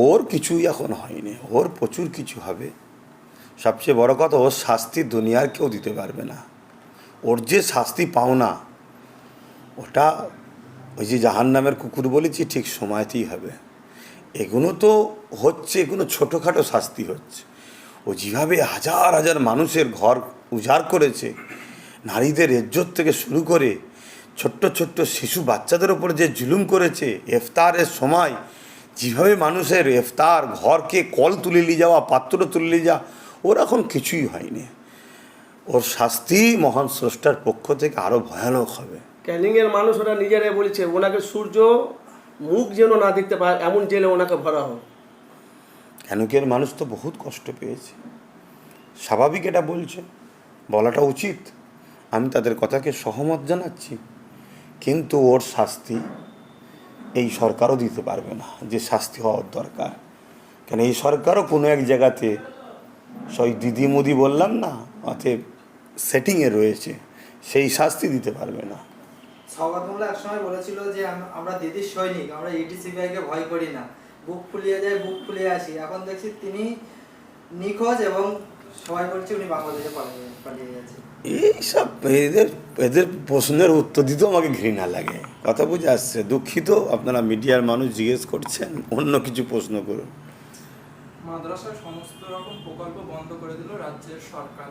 ওর কিছুই এখন হয়নি, ওর প্রচুর কিছু হবে। সবচেয়ে বড় কথা, ওর শাস্তি দুনিয়ার কেউ দিতে পারবে না। ওর যে শাস্তি পাওনা, ওটা ওই যে জাহান্নামের কুকুর বলেছি, ঠিক সময়তেই হবে। এগুলো তো হচ্ছে, এগুলো ছোটোখাটো শাস্তি হচ্ছে। ও যেভাবে হাজার হাজার মানুষের ঘর উজাড় করেছে, নারীদের ইজ্জত থেকে শুরু করে ছোট্ট ছোট্ট শিশু বাচ্চাদের ওপর যে জুলুম করেছে, ইফতারের সময় যেভাবে মানুষের ইফতার ঘরকে কল তুলে নিয়ে যাওয়া, পাত্র তুলে নিয়ে যাওয়া, ওর এখন কিছুই হয়নি। ওর শাস্তি মহান স্রষ্টার পক্ষ থেকে আরও ভয়ানক হবে। ক্যানিংয়ের মানুষ ওরা নিজেরাই বলেছে ওনাকে সূর্য মুখ যেন না দেখতে পায় এমন জেলে ওনাকে ভরা হোক। ক্যানিংয়ের মানুষ তো বহুত কষ্ট পেয়েছে, স্বাভাবিক, এটা বলছে, বলাটা উচিত। আমি তাদের কথাকে সহমত জানাচ্ছি, কিন্তু ওর শাস্তি এই সরকারও দিতে পারবে না যে শাস্তি হওয়ার দরকার। কেন এই সরকারও কোনো এক জায়গাতে সই দিদি মুদি বললাম না, অতএব সেটিংয়ে রয়েছে, সেই শাস্তি দিতে পারবে না। সওগাতুল্লাহ একসময় বলেছিল যে আমরা দিদির সৈনিক, আমরা ইডিসিবিআইকে ভয় করি না, বুক ফুলিয়ে যাই, বুক ফুলিয়ে আসি। এখন দেখছি তিনি নিখোঁজ এবং সবাই বলছে উনি বাংলাদেশে পালিয়ে গেছে। এইসব এদের প্রশ্নের উত্তর দিতেও আমাকে ঘৃণা লাগে। কথা বুঝে আসছে? দুঃখিত, আপনারা মিডিয়ার মানুষ জিজ্ঞেস করছেন, অন্য কিছু প্রশ্ন করুন। মাদ্রাসার সমস্ত রকম প্রকল্প বন্ধ করে দিল রাজ্যের সরকার,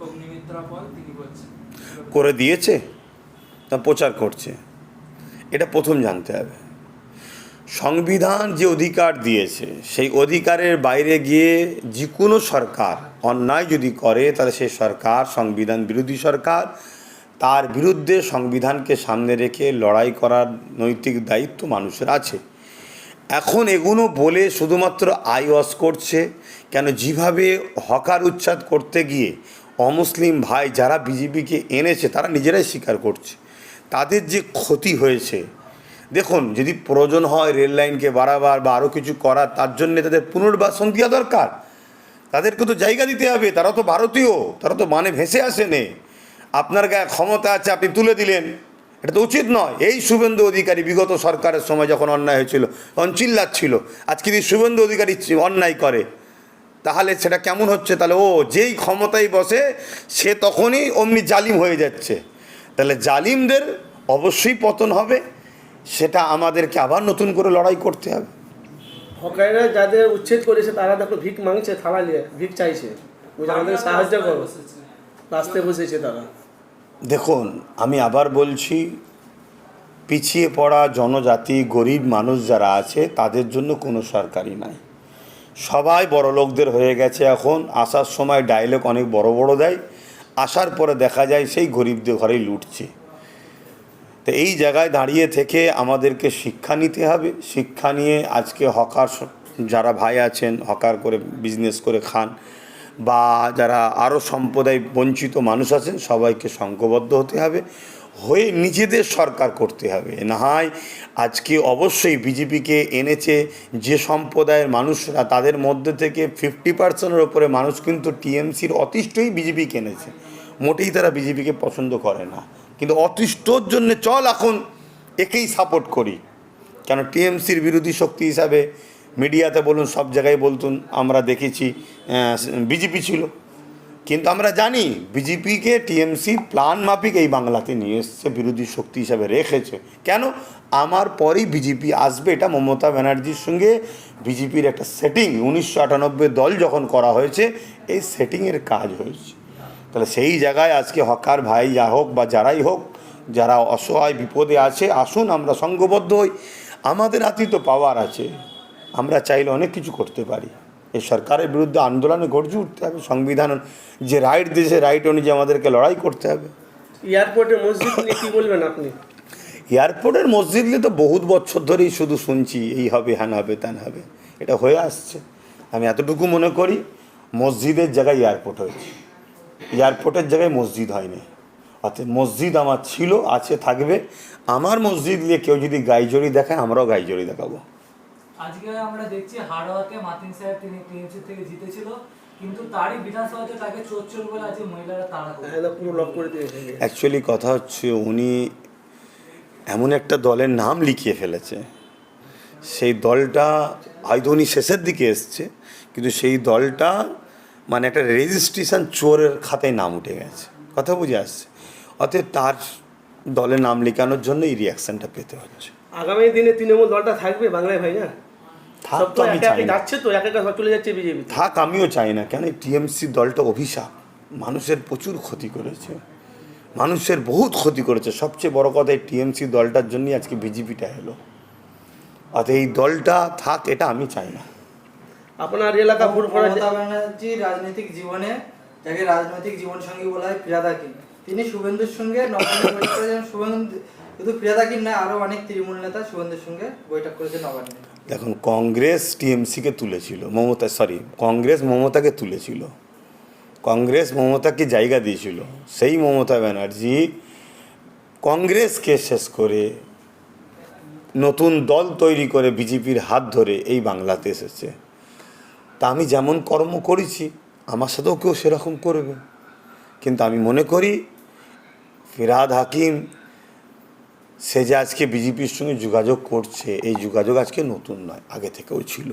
অগ্নিমিত্রা ফল তিনি বলছেন। করে দিয়েছে, তা প্রচার করছে, এটা প্রথম জানতে হবে। সংবিধান যে অধিকার দিয়েছে, সেই অধিকারের বাইরে গিয়ে যে কোনো সরকার অন্যায় যদি করে, তাহলে সেই সরকার সংবিধান বিরোধী সরকার, তার বিরুদ্ধে সংবিধানকে সামনে রেখে লড়াই করার নৈতিক দায়িত্ব মানুষের আছে। এখন এগুলো বলে শুধুমাত্র আইওয়াশ করছে কেন? যেভাবে হকার উচ্ছেদ করতে গিয়ে অমুসলিম ভাই যারা বিজেপিকে এনেছে, তারা নিজেরাই স্বীকার করছে তাদের যে ক্ষতি হয়েছে। দেখুন, যদি প্রয়োজন হয় রেল লাইনকে বাড়াবার বা আরও কিছু করার, তার জন্যে তাদের পুনর্বাসন দেওয়া দরকার, তাদেরকে তো জায়গা দিতে হবে। তারা তো ভারতীয়, তারা তো মানে ভেসে আসেনি। আপনার গায়ে ক্ষমতা আছে, আপনি তুলে দিলেন, এটা তো উচিত নয়। এই শুভেন্দু অধিকারী বিগত সরকারের সময় যখন অন্যায় হয়েছিল তখন চিল্লাচ্ছিল, আজকে যদি শুভেন্দু অধিকারী অন্যায় করে তাহলে সেটা কেমন হচ্ছে? তাহলে ও যেই ক্ষমতায় বসে সে তখনই অমনি জালিম হয়ে যাচ্ছে। তাহলে জালিমদের অবশ্যই পতন হবে, সেটা আমাদেরকে আবার নতুন করে লড়াই করতে হবে। হকাররা যাদের উচ্ছেদ করেছে তারা দেখো ভিক মাংছে, থালা নিয়ে ভিক চাইছে, আমাদের সাহায্য করো, রাস্তায় বসেছে তারা। দেখুন, আমি আবার বলছি, পিছিয়ে পড়া জনজাতি, গরিব মানুষ যারা আছে, তাদের জন্য কোনো সরকারই নাই। সবাই বড় লোকদের হয়ে গেছে এখন। আসার সময় ডায়লগ অনেক বড় বড় দেয়, আসার পরে দেখা যায় সেই গরিবদের ঘরেই লুটছে। তো এই জায়গায় দাঁড়িয়ে থেকে আমাদেরকে শিক্ষা নিতে হবে। শিক্ষা নিয়ে আজকে হকার যারা ভাই আছেন, হকার করে বিজনেস করে খান, বা যারা আরও সম্প্রদায় বঞ্চিত মানুষ আছেন, সবাইকে সংঘবদ্ধ হতে হবে, হয়ে নিজেদের সরকার করতে হবে। না হয় আজকে অবশ্যই বিজেপিকে এনেছে যে সম্প্রদায়ের মানুষরা, তাদের মধ্যে থেকে 50% ওপরে মানুষ কিন্তু টিএমসির অতিষ্ঠই বিজেপিকে এনেছে। মোটেই তারা বিজেপিকে পছন্দ করে না, কিন্তু অতিষ্ঠর জন্যে চল এখন একেই সাপোর্ট করি। কেন? টিএমসির বিরোধী শক্তি হিসাবে মিডিয়াতে বলুন, সব জায়গায় বলতুন, আমরা দেখেছি বিজেপি ছিল, কিন্তু আমরা জানি বিজেপিকে টিএমসি প্ল্যান মাফিক এই বাংলাতে নিয়ে এসছে, বিরোধী শক্তি হিসাবে রেখেছে। কেন? আমার পরেই বিজেপি আসবে, এটা মমতা ব্যানার্জির সঙ্গে বিজেপির একটা সেটিং 1998 দল যখন করা হয়েছে, এই সেটিংয়ের কাজ হয়েছে। তাহলে সেই জায়গায় আজকে হকার ভাই যা হোক বা যারাই হোক, যারা অসহায় বিপদে আছে, আসুন আমরা সংঘবদ্ধ হই। আমাদের হাতেই তো পাওয়ার আছে, আমরা চাইলে অনেক কিছু করতে পারি। এই সরকারের বিরুদ্ধে আন্দোলনে গর্জে উঠতে হবে। সংবিধান যে রাইট দিয়েছে, রাইট অনুযায়ী আমাদেরকে লড়াই করতে হবে। এয়ারপোর্টে মসজিদ নিয়ে কী বলবেন আপনি? এয়ারপোর্টের মসজিদ নিয়ে তো বহুত বছর ধরেই শুধু শুনছি, এই হবে, হ্যান হবে, ত্যান হবে, এটা হয়ে আসছে। আমি এতটুকু মনে করি, মসজিদের জায়গায় এয়ারপোর্ট হয়েছে, এয়ারপোর্টের জায়গায় মসজিদ হয়নি। অর্থাৎ মসজিদ আমার ছিল, আছে, থাকবে। আমার মসজিদ নিয়ে কেউ যদি গাইজড়ি দেখায়, আমরাও গাইজড়ি দেখাবো। আজকে আমরা দেখছি হাড়োয়াতে মাতিন সাহেব, তিনি টিএমসি থেকে জিতেছিল, কিন্তু তারই বিধানসভাতে তাকে চোর বলে আজকে মহিলারা তাড়া করে। অ্যাকচুয়ালি কথা হচ্ছে, উনি এমন একটা দলের নাম লিখিয়ে ফেলেছে, সেই দলটা হয়তো উনি শেষের দিকে এসছে, কিন্তু সেই দলটা মানে একটা রেজিস্ট্রেশন চোরের খাতায় নাম উঠে গেছে, কথা বুঝে আসছে। অতএব তার দলে নাম লেখানোর জন্য এই রিয়াকশানটা পেতে হচ্ছে। আগামী দিনে তৃণমূল দলটা থাকবে বাংলায় ভাই না? থাক সব তো তো আমি একে চাই একে না, যাচ্ছে তো, একে একে সব চলে যাচ্ছে বিজেপি। থাক আমিও চাই না। কেন টিএমসি দলটা অভিশাপ, মানুষের প্রচুর ক্ষতি করেছে, মানুষের বহুত ক্ষতি করেছে। সবচেয়ে বড় কথা এই টিএমসি দলটার জন্যই আজকে বিজেপিটা এলো। অতএব এই দলটা থাক, এটা আমি চাই না। আপনার এলাকা ফুরফুরা মমতা ব্যানার্জির রাজনৈতিক জীবনে, যাকে রাজনৈতিক জীবন সঙ্গী বলা হয়, ফিরাদাকিন, তিনি শুভেন্দুর সঙ্গে নবান্নে বৈঠক করেছেন। শুভেন্দু শুধু ফিরাদাকিন না, আরও অনেক তৃণমূল নেতা শুভেন্দুর সঙ্গে বৈঠক করেছে নবান্নে। দেখুন, কংগ্রেস টিএমসিকে তুলেছিল, কংগ্রেস মমতাকে তুলেছিল, কংগ্রেস মমতাকে জায়গা দিয়েছিল। সেই মমতা ব্যানার্জি কংগ্রেসকে শেষ করে নতুন দল তৈরি করে বিজেপির হাত ধরে এই বাংলাতে এসেছে। তা আমি যেমন কর্ম করেছি আমার সাথেও কেউ সেরকম করবে। কিন্তু আমি মনে করি ফিরহাদ হাকিম সে যে আজকে বিজেপির সঙ্গে যোগাযোগ করছে, এই যোগাযোগ আজকে নতুন নয়, আগে থেকেও ছিল,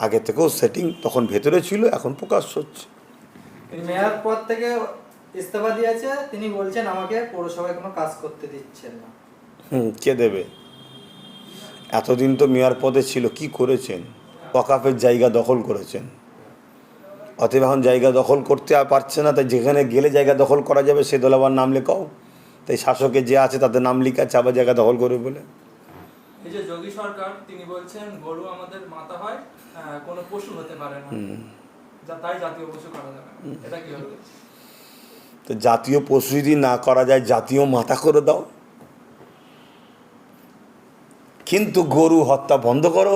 আগে থেকেও সেটিং তখন ভেতরে ছিল, এখন প্রকাশ হচ্ছে। তিনি মেয়র পদ থেকে ইস্তফা দিয়েছে, তিনি বলছেন আমাকে পৌরসভায় কোনো কাজ করতে দিচ্ছেন না। কে দেবে? এতদিন তো মেয়র পদে ছিল, কি করেছেন? ওয়াকাফের জায়গা দখল করেছেন। অতএব এখন জায়গা দখল করতে আর পারছে না, তাই যেখানে গেলে জায়গা দখল করা যাবে সে দল আবার নাম লেখাও। তাই শাসকের যে আছে তাদের নাম লিখাচ্ছে আবার জায়গা দখল করে বলে। এই যে যোগী সরকার, তিনি বলছেন গরু আমাদের মাতা হয়, কোনো পশু হতে পারে না, তাই জাতীয় পশু করা যাবে না। এটা কি হবে? তো জাতীয় পশু যদি না করা যায়, জাতীয় মাতা করে দাও, কিন্তু গরু হত্যা বন্ধ করো।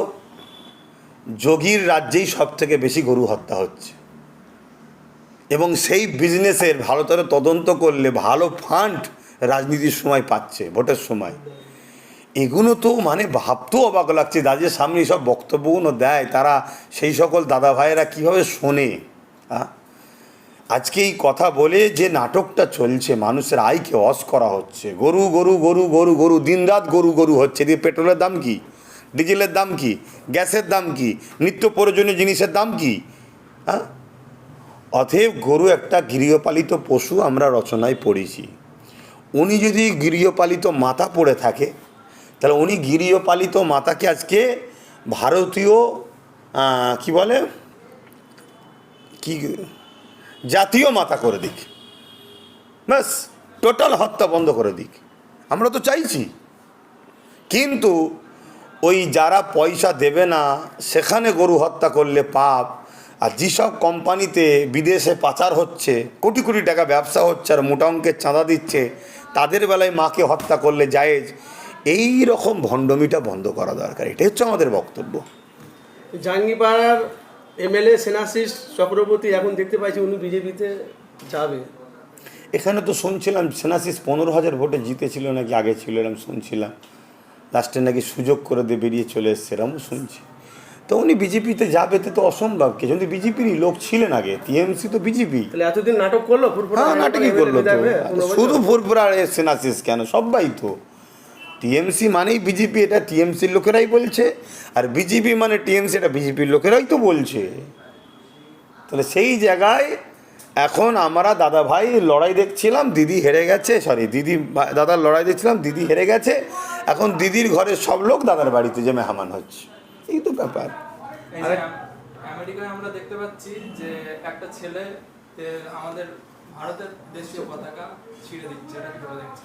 যোগীর রাজ্যেই সব থেকে বেশি গরু হত্যা হচ্ছে, এবং সেই বিজনেসের ভারতের তদন্ত করলে ভালো ফান্ড রাজনীতির সময় পাচ্ছে, ভোটের সময়। এগুলো তো মানে ভাবতেও অবাক লাগছে। যাদের সামনে সব বক্তব্যগুলো দেয় তারা সেই সকল দাদা ভাইয়েরা কীভাবে শোনে। আজকে এই কথা বলে যে নাটকটা চলছে, মানুষের আয়কে অস করা হচ্ছে। গরু গরু গরু গরু গরু, দিনরাত গরু গরু হচ্ছে। দিয়ে পেট্রোলের দাম কি, ডিজেলের দাম কি, গ্যাসের দাম কি, নিত্য প্রয়োজনীয় জিনিসের দাম কি? অতএব গরু একটা গৃহপালিত পশু, আমরা রচনায় পড়েছি। উনি যদি গৃহপালিত মাতা পড়ে থাকে, তাহলে উনি গৃহপালিত মাতাকে আজকে ভারতীয় কি বলে, কি জাতীয় মাতা করে দিক, ব্যাস টোটাল হত্যা বন্ধ করে দিক। আমরা তো চাইছি, কিন্তু ওই যারা পয়সা দেবে না সেখানে গরু হত্যা করলে পাপ। আর যেসব কোম্পানিতে বিদেশে পাচার হচ্ছে, কোটি কোটি টাকা ব্যবসা হচ্ছে আর মোটা অঙ্কের চাঁদা দিচ্ছে, তাদের বেলায় মাকে হত্যা করলে জায়েজ। এই রকম ভণ্ডমিটা বন্ধ করা দরকার, এটাই হচ্ছে আমাদের বক্তব্য। জাঙ্গিপাড়ার এমএলএ সেনাশিস চক্রবর্তী এখন দেখতে পাচ্ছি উনি বিজেপিতে যাবে। এখানে তো শুনছিলাম সেনাশিস 15,000 ভোটে জিতেছিল নাকি, আগে ছিল এরকম শুনছিলাম, লাস্টে নাকি সুযোগ করে দিয়ে বেরিয়ে চলে এসছে এরকমও শুনছি। তো উনি বিজেপিতে যাবে তো অসম্ভব। কে যদি বিজেপিরই লোক ছিলেন আগে, টিএমসি তো বিজেপি। তাহলে এতদিন নাটক করলো ফুরফুরা, হ্যাঁ, নাটকই করলো তো। শুধু ফুরফুরা সেনাশিস কেন, সবাই তো টিএমসি মানেই বিজেপি, এটা টিএমসির লোকেরাই বলছে। আর বিজেপি মানে টিএমসি, এটা বিজেপির লোকেরাই তো বলছে। তাহলে সেই জায়গায় এখন আমরা দাদা ভাই লড়াই দেখছিলাম, দিদি হেরে গেছে, দাদার লড়াই দেখছিলাম, দিদি হেরে গেছে। এখন দিদির ঘরের সব লোক দাদার বাড়িতে যে মেহমান হচ্ছে, এই তো ব্যাপার। এই যে আমেরিকায় আমরা দেখতে পাচ্ছি যে একটা ছেলে আমাদের ভারতের দেশীয় পতাকা ছিঁড়ে দিচ্ছে, এটা কি দেখছে?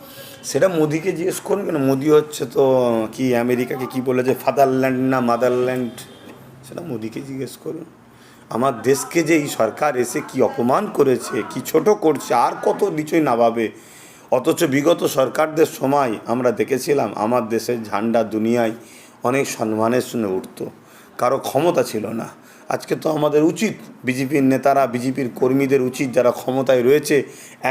সেটা মোদিকে জিজ্ঞেস করুন কেন। মোদি হচ্ছে তো কি আমেরিকাকে কি বলে যে ফাদারল্যান্ড না মাদারল্যান্ড, সেটা মোদিকে জিজ্ঞেস করুন। আমার দেশকে যে এই সরকার এসে কি অপমান করেছে, কি ছোট করছে, আর কত নিচই নামাবে। অথচ বিগত সরকারদের সময় আমরা দেখেছিলাম আমার দেশের ঝান্ডা দুনিয়ায় অনেক সম্মানের সঙ্গে উঠতো, কারো ক্ষমতা ছিল না। আজকে তো আমাদের উচিত, বিজেপির নেতারা, বিজেপির কর্মীদের উচিত, যারা ক্ষমতায় রয়েছে,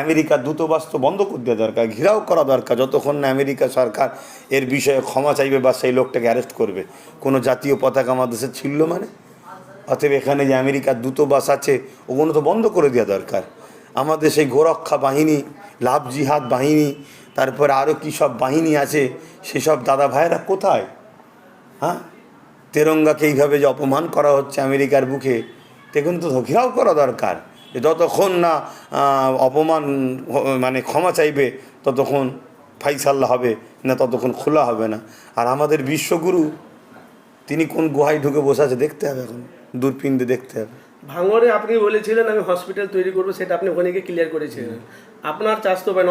আমেরিকার দূতাবাস তো বন্ধ করে দেওয়া দরকার, ঘেরাও করা দরকার, যতক্ষণ না আমেরিকা সরকার এর বিষয়ে ক্ষমা চাইবে বা সেই লোকটাকে অ্যারেস্ট করবে। কোনো জাতীয় পতাকা আমার দেশে ছিল মানে। অতএব এখানে যে আমেরিকার দূতাবাস আছে ওগুলো তো বন্ধ করে দেওয়া দরকার। আমাদের সেই গোরক্ষা বাহিনী, লাভ জিহাদ বাহিনী, তারপরে আরও কী সব বাহিনী আছে, সেসব দাদা ভাইয়েরা কোথায়? তেরঙ্গাকে এইভাবে যে অপমান করা হচ্ছে আমেরিকার বুকে, দেখুন তো ঘেরাও করা দরকার, যে যতক্ষণ না অপমান মানে ক্ষমা চাইবে ততক্ষণ ফাইসাল্লা হবে না, ততক্ষণ খোলা হবে না। আর আমাদের বিশ্বগুরু তিনি কোন গুহায় ঢুকে বসে আছে দেখতে হবে, এখন দূরপিণ্ডে দেখতে হবে। ভাঙড়ে আপনি বলেছিলেন আমি হসপিটাল তৈরি করবো, সেটা আপনি ওখানে গিয়ে ক্লিয়ার করেছিলেন। আপনার চাষতো ভাই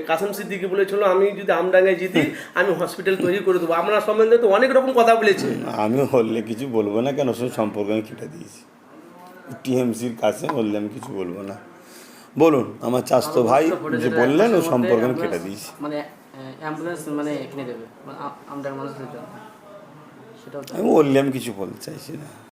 কাসেম সিদ্দিকি বলেছিল আমি যদি আমডাঙ্গায় জিতি আমি হসপিটাল তৈরি করে দেবো। আপনার সম্বন্ধে তো অনেক রকম কথা বলেছে। আমি বললে কিছু বলবো না, কেন সব সম্পর্ক আমি কেটে দিয়েছি টিএমসির কাছে, বললে আমি কিছু বলবো না। বলুন, আমার চাষতো ভাই যে বললেন ও সম্পর্ক আমি কেটে দিয়েছি। মানে অ্যাম্বুলেন্স মানে কিনে দেবে আমডাঙ্গার মানুষদের জন্য, সেটাও আমি বললে আমি কিছু বলতে চাইছি না।